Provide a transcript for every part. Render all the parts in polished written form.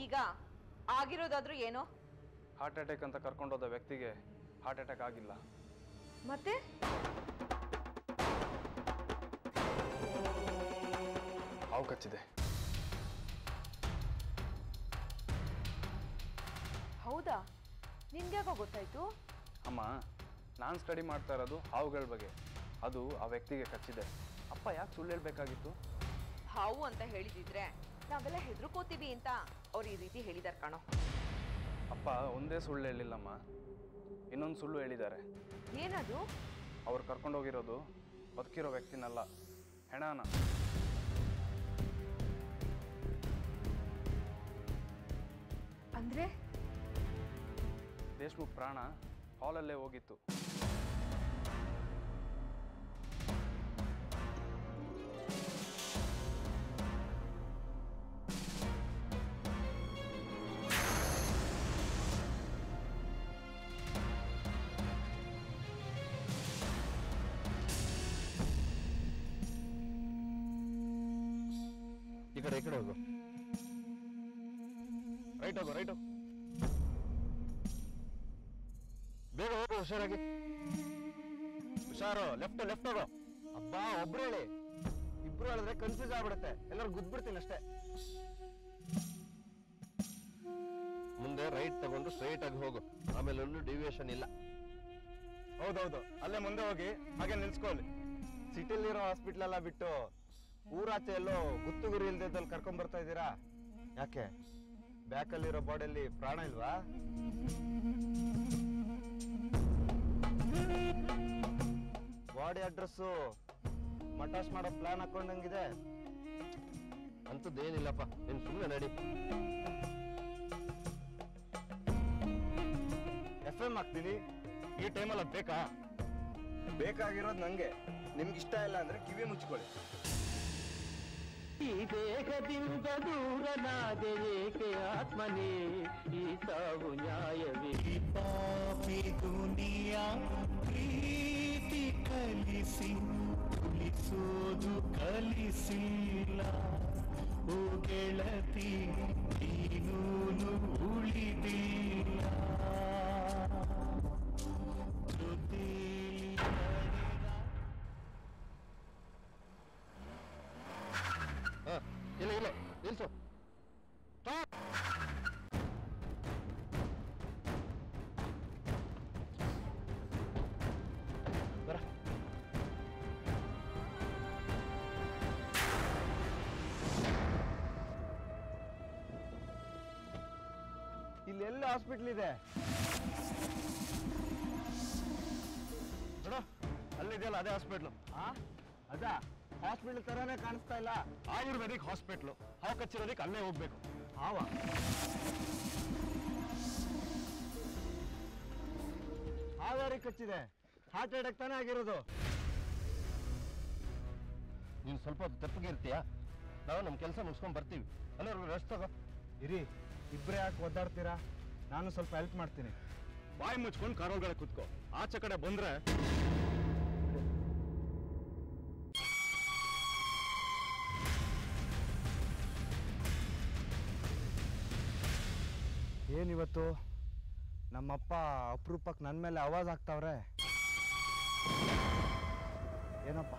ಈಗ ಆಗಿರೋದಾದ್ರೂ ಏನೋ? Heart attack ಅಂತ ಕರ್ಕೊಂಡೋದ ವ್ಯಕ್ತಿಗೆ ಹಾರ್ಟ್ ಅಟ್ಯಾಕ್ ಆಗಿಲ್ಲ. ಮತ್ತೆ ಹಾವು ಕಚ್ಚಿದೆ. ಹೌದಾ? ನಿನ್ಗ್ಯಾಕೋ ಗೊತ್ತಾಯ್ತು? ಅಮ್ಮ, ನಾನು ಸ್ಟಡಿ ಮಾಡ್ತಾ ಇರೋದು ಹಾವುಗಳ ಬಗ್ಗೆ. ಅದು ಆ ವ್ಯಕ್ತಿಗೆ ಕಚ್ಚಿದೆ. ಅಪ್ಪ ಯಾಕೆ ಸುಳ್ಳು ಹೇಳ್ಬೇಕಾಗಿತ್ತು? ಹಾವು ಅಂತ ಹೇಳಿದಿದ್ರೆ ನಾವೆಲ್ಲ ಹೆದರ್ಕೋತೀವಿ ಅಂತ ಅವ್ರು ಈ ರೀತಿ ಹೇಳಿದಾರೆ ಕಾಣೋ. ಅಪ್ಪ ಒಂದೇ ಸುಳ್ಳು ಹೇಳಿಲ್ಲಮ್ಮ, ಇನ್ನೊಂದು ಸುಳ್ಳು ಹೇಳಿದ್ದಾರೆ. ಏನದು? ಅವ್ರು ಕರ್ಕೊಂಡೋಗಿರೋದು ಬದುಕಿರೋ ವ್ಯಕ್ತಿನಲ್ಲ, ಹೆಣನ. ಅಂದ್ರೆ ದೇಶ್ಮುಖ್ ಪ್ರಾಣ ಹಾಲಲ್ಲೇ ಹೋಗಿತ್ತು. ಈ ಕಡೆ ಹೋಗು. ರೈಟ್ ಹೋಗು, ರೈಟ್ ಹೋಗು. ಬೇಗ ಹೋಗು, ಹುಷಾರಾಗಿ. ಹುಷಾರು. ಲೆಫ್ಟ್ ಹೋಗು. ಅಬ್ಬಾ, ಒಬ್ರು ಹೇಳಿ, ಇಬ್ರು ಹೇಳಿದ್ರೆ ಕನ್ಫ್ಯೂಸ್ ಆಗ್ಬಿಡುತ್ತೆ. ಎಲ್ಲರೂ ಗುದ್ಬಿಡ್ತೀನಿ ಅಷ್ಟೇ. ಮುಂದೆ ರೈಟ್ ತಗೊಂಡು ಸ್ಟ್ರೈಟ್ ಆಗಿ ಹೋಗು. ಆಮೇಲೆ ಎಲ್ಲೂ ಡಿವಿಯೇಷನ್ ಇಲ್ಲ. ಹೌದೌದು, ಅಲ್ಲೇ ಮುಂದೆ ಹೋಗಿ ಹಾಗೆ ನಿಲ್ಸ್ಕೊಳ್ಳಿ. ಸಿಟಿಲಿರೋ ಹಾಸ್ಪಿಟ್ಲ್ ಎಲ್ಲ ಬಿಟ್ಟು ಊರಾಚೆ ಎಲ್ಲೋ ಗುತ್ತು ಗುರಿ ಇಲ್ದಿದ್ದಲ್ಲಿ ಕರ್ಕೊಂಡ್ ಬರ್ತಾ ಇದ್ದೀರಾ? ಯಾಕೆ ಬ್ಯಾಕಲ್ಲಿರೋ ಬಾಡಿಯಲ್ಲಿ ಪ್ರಾಣ ಇಲ್ವಾ? ಬಾಡಿ ಅಡ್ರೆಸ್ಸು ಮಟಾಶ್ ಮಾಡೋ ಪ್ಲಾನ್ ಹಾಕೊಂಡಂಗಿದೆ. ಅಂತದ್ದೇನಿಲ್ಲಪ್ಪ, ನೀನ್ ಸುಮ್ಮನೆ ನಡಿ. FM ಹಾಕ್ತೀನಿ. ಈ ಟೈಮಲ್ಲಿ ಅದು ಬೇಕಾ? ಬೇಕಾಗಿರೋದು ನಂಗೆ. ನಿಮ್ಗೆ ಇಷ್ಟ ಇಲ್ಲ ಅಂದ್ರೆ ಕಿವಿ ಮುಚ್ಕೊಳ್ಳಿ. ಈ ದೇಹದಿಂದ ದೂರನಾದೆ ಏಕೆ ಆತ್ಮನೇ, ಈ ಸಾವು ನ್ಯಾಯವೇ? ಪಾಪಿ ದುನಿಯಾ ಪ್ರೀತಿ ಕಲಿಸಿ ಉಳಿಸೋದು ಕಲಿಸಿಲ್ಲ. ಓ ಗೆಳತಿ, ನೀನೂನು ಉಳಿದಿಲ್ಲ. ಇಲ್ಲ ನಿಲ್ಸು. ಬರ. ಇಲ್ಲೆಲ್ಲ ಹಾಸ್ಪಿಟ್ಲ್ ಇದೆ ನೋಡು. ಅಲ್ಲಿದೆಯಲ್ಲ ಅದೇ ಹಾಸ್ಪಿಟ್ಲು. ಅದಾ ಹಾಸ್ಪಿಟ್ಲ್ ತರಾನೇ ಕಾಣಿಸ್ತಾ ಇಲ್ಲ. ಆಯುರ್ವೇದಿಕ್ ಹಾಸ್ಪಿಟ್ಲು. ಹಾವು ಕಚ್ಚಿರೋದಕ್ಕೆ ಅಲ್ಲೇ ಹೋಗ್ಬೇಕು. ಹಾವ ಹಾವ್ಯಾರಿಗೆ ಕಚ್ಚಿದೆ? ಹಾರ್ಟ್ ಅಟ್ಯಾಕ್ ತಾನೇ ಆಗಿರೋದು. ನೀನು ಸ್ವಲ್ಪ ತಪ್ಪಿಗೆ ಇರ್ತೀಯಾ? ನಾವು ನಮ್ಮ ಕೆಲಸ ಮುಗಿಸ್ಕೊಂಡ್ ಬರ್ತೀವಿ. ಅಲ್ಲವ್ರಿಗೆ ರೆಸ್ಟ್ ತಗೋ. ಇರಿ, ಇಬ್ಬರೇ ಯಾಕೆ ಒದ್ದಾಡ್ತೀರಾ? ನಾನು ಸ್ವಲ್ಪ ಹೆಲ್ಪ್ ಮಾಡ್ತೀನಿ. ಬಾಯಿ ಮುಚ್ಕೊಂಡು ಕಾರೊಳಗಡೆ ಕುತ್ಕೋ. ಆಚೆ ಕಡೆ ಬಂದ್ರೆ ಏನಿವತ್ತು ನಮ್ಮಪ್ಪ ಅಪರೂಪಕ್ಕೆ ನನ್ನ ಮೇಲೆ ಆವಾಜ್ ಆಗ್ತಾವ್ರೆ. ಏನಪ್ಪ?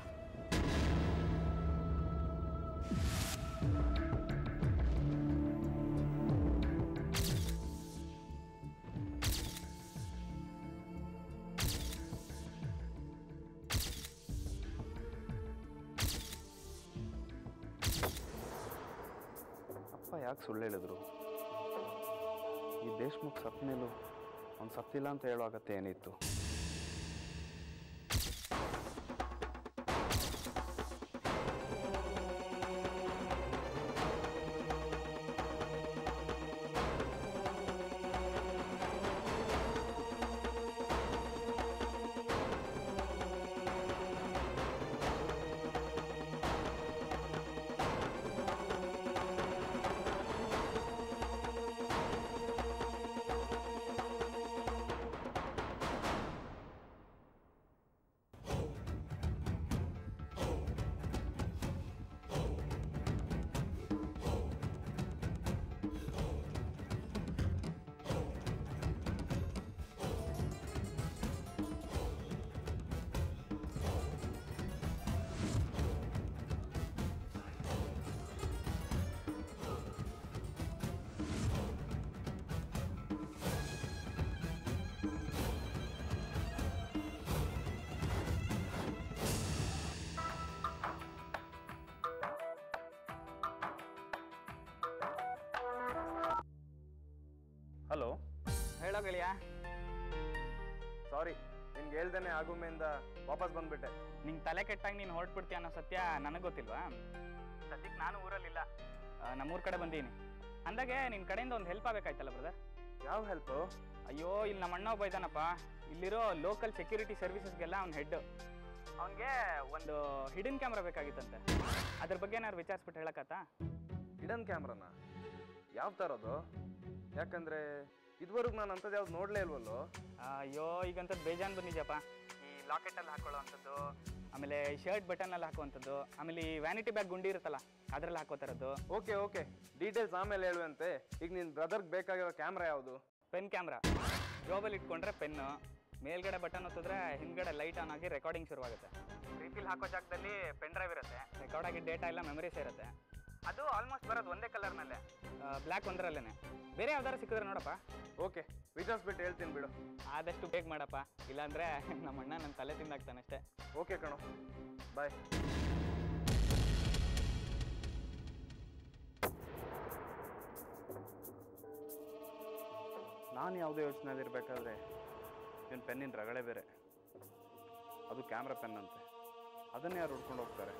ಅಪ್ಪ ಯಾಕೆ ಸುಳ್ಳು ಹೇಳಿದ್ರು? ಈ ದೇಶ್ಮುಖ್ ಸತ್ತ ಮೇಲೂ ಅವ್ನು ಸತ್ತಿಲ್ಲ ಅಂತ ಹೇಳೋ ಅಗತ್ಯ ಏನಿತ್ತು? ಗೆಳೆಯ. ಸಾರಿ, ನಿನ್ಗೆ ಹೇಳ್ದೇನೆ ಆಗುಮೆಯಿಂದ ವಾಪಸ್ ಬಂದ್ಬಿಟ್ಟೆ. ನಿಂಗೆ ತಲೆ ಕೆಟ್ಟಾಗ ನೀನು ಹೊರಟ್ಬಿಡ್ತೀಯ ಅನ್ನೋ ಸತ್ಯ ನನಗೆ ಗೊತ್ತಿಲ್ವಾ? ಸದ್ಯಕ್ಕೆ ನಾನು ಊರಲ್ಲಿಲ್ಲ, ನಮ್ಮೂರ ಕಡೆ ಬಂದೀನಿ. ಅಂದಾಗೆ ನಿನ್ನ ಕಡೆಯಿಂದ ಒಂದು ಹೆಲ್ಪ್ ಆಗಬೇಕಾಯ್ತಲ್ಲ ಬ್ರದರ್. ಯಾವ ಹೆಲ್ಪು? ಅಯ್ಯೋ, ಇಲ್ಲಿ ನಮ್ಮ ಅಣ್ಣ ಒಬ್ಬ ಇದ್ದಾನಪ್ಪ, ಇಲ್ಲಿರೋ ಲೋಕಲ್ ಸೆಕ್ಯೂರಿಟಿ ಸರ್ವಿಸಸ್ಗೆಲ್ಲ ಅವ್ನು ಹೆಡ್. ಅವನಿಗೆ ಒಂದು ಹಿಡನ್ ಕ್ಯಾಮ್ರಾ ಬೇಕಾಗಿತ್ತಂತೆ. ಅದ್ರ ಬಗ್ಗೆ ಏನಾದ್ರು ವಿಚಾರಿಸ್ಬಿಟ್ಟು ಹೇಳಕತ್ತಾ? ಹಿಡನ್ ಕ್ಯಾಮ್ರಾನ ಯಾವ ಥರದ್ದು? ಯಾಕಂದರೆ ಇದುವರೆಗೂ ನಾನು ಅಂಥದ್ದು ಯಾವ್ದು ನೋಡಲೇ ಇಲ್ವಲ್ಲೋ. ಅಯ್ಯೋ, ಈಗಂಥದ್ದು ಬೇಜಾನ್ ಬಂದಿದ್ಯಪ್ಪ. ಈ ಲಾಕೆಟಲ್ಲಿ ಹಾಕೊಳ್ಳೋ ಅಂಥದ್ದು, ಆಮೇಲೆ ಶರ್ಟ್ ಬಟನಲ್ಲಿ ಹಾಕುವಂಥದ್ದು, ಆಮೇಲೆ ಈ ವ್ಯಾನಿಟಿ ಬ್ಯಾಗ್ ಗುಂಡಿ ಇರುತ್ತಲ್ಲ ಅದರಲ್ಲಿ ಹಾಕೋತಾರದ್ದು. ಓಕೆ, ಡೀಟೇಲ್ಸ್ ಆಮೇಲೆ ಹೇಳುವಂತೆ. ಈಗ ನಿನ್ನ ಬ್ರದರ್ಗೆ ಬೇಕಾಗಿರೋ ಕ್ಯಾಮ್ರಾ ಯಾವುದು? Pen camera. ಜಾಬಲ್ಲಿ ಇಟ್ಕೊಂಡ್ರೆ ಪೆನ್ನು, ಮೇಲ್ಗಡೆ ಬಟನ್ ಒತ್ತಿದ್ರೆ ಹಿಂದ್ಗಡೆ ಲೈಟ್ ಆನ್ ಆಗಿ ರೆಕಾರ್ಡಿಂಗ್ ಶುರುವಾಗುತ್ತೆ. ರೀಫಿಲ್ ಹಾಕೋ ಜಾಗದಲ್ಲಿ ಪೆನ್ ಡ್ರೈವ್ ಇರುತ್ತೆ, ರೆಕಾರ್ಡ್ ಆಗಿದ್ದ ಡೇಟಾ ಎಲ್ಲ ಮೆಮರೀಸ್ ಇರುತ್ತೆ. ಅದು ಆಲ್ಮೋಸ್ಟ್ ಬರೋದು ಒಂದೇ ಕಲರ್ನಲ್ಲೇ, ಬ್ಲ್ಯಾಕ್ ಒಂದರಲ್ಲೇ. ಬೇರೆ ಯಾವ್ದಾರು ಸಿಕ್ಕಿದ್ರೆ ನೋಡಪ್ಪ. ಓಕೆ, ವಿಚಾರಿಸ್ಬಿಟ್ಟು ಹೇಳ್ತೀನಿ ಬಿಡು. ಆದಷ್ಟು ಬೇಗ ಮಾಡಪ್ಪ, ಇಲ್ಲಾಂದರೆ ನಮ್ಮ ಅಣ್ಣ ನನ್ನ ತಲೆ ತಿಂದಾಗ್ತಾನೆ ಅಷ್ಟೇ. ಓಕೆ ಕಣೋ, ಬಾಯ್. ನಾನು ಯಾವುದೇ ಯೋಚನೆಯಲ್ಲಿರಬೇಕಾದ್ರೆ ಇವನು ಪೆನ್ನಿನ ರಗಳೆ ಬೇರೆ, ಅದು ಕ್ಯಾಮ್ರಾ ಪೆನ್ ಅಂತೆ. ಅದನ್ನೇ ಯಾರು ಹುಡ್ಕೊಂಡು ಹೋಗ್ತಾರೆ?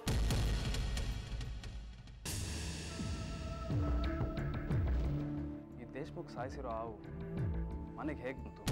ಈ ದೇಶಮುಖ್ ಸಾಯಿಸಿರೋ ಹಾವು ಮನೆಗೆ ಹೇಗೆ ಬಂತು?